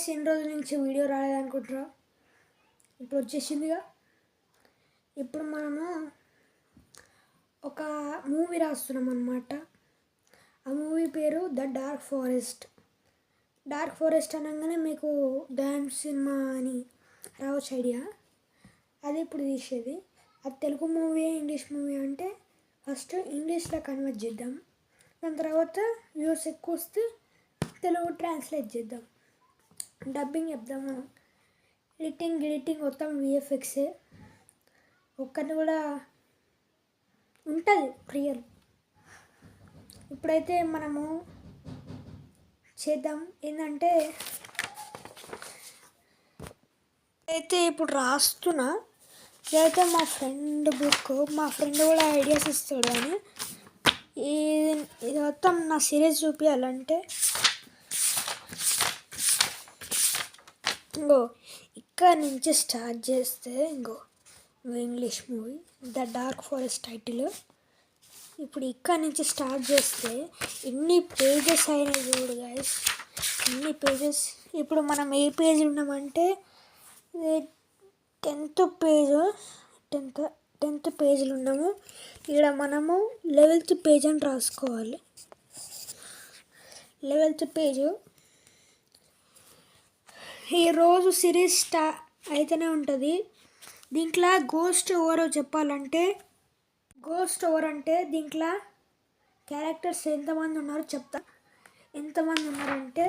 Guys ఎన్ని రోజుల నుంచి వీడియో రాలేదనుకుంటారా? ఇప్పుడు వచ్చేసిందిగా. ఇప్పుడు మనము ఒక మూవీ రాస్తున్నాం అన్నమాట. ఆ మూవీ పేరు the dark forest. Dark forest అనగానే మీకు డ్యాన్స్ సినిమా అని రావచ్చు ఐడియా. అది ఇప్పుడు తీసేది. అది తెలుగు మూవీ ఇంగ్లీష్ మూవీ అంటే ఫస్ట్ ఇంగ్లీష్లో కన్వర్ట్ చేద్దాం. దాని తర్వాత వ్యూస్ ఎక్కువ వస్తే తెలుగు ట్రాన్స్లేట్ చేద్దాం, డబ్బింగ్ చెప్దాం. మనం ఎడిటింగ్ మొత్తం విఎఫ్ఎక్సే. ఒక్కరిని కూడా ఉంటుంది రియల్. ఇప్పుడైతే మనము చేద్దాం ఏంటంటే ఇప్పుడు రాస్తున్నా. ఇదైతే మా ఫ్రెండ్ బుక్. మా ఫ్రెండ్ కూడా ఐడియాస్ ఇస్తాడు కానీ ఇది మొత్తం నా సిరీస్ చూపించాలంటే ఇక్కడ నుంచి స్టార్ట్ చేస్తే English movie the dark forest title. ఇప్పుడు ఇక్కడ నుంచి స్టార్ట్ చేస్తే ఎన్ని పేజెస్ అయినాయి చూడు గైస్, ఎన్ని పేజెస్. ఇప్పుడు మనం ఏ పేజ్ ఉన్నామంటే 10th పేజ్లో ఉన్నాము. ఇక్కడ మనము 11th పేజ్ అని రాసుకోవాలి. 11th page. ఈరోజు సిరీస్ అయితేనే ఉంటుంది. దీంట్లో గోస్ట్ ఎవరో చెప్పాలంటే దీంట్లో క్యారెక్టర్స్ ఎంతమంది ఉన్నారో చెప్తా. ఎంతమంది ఉన్నారంటే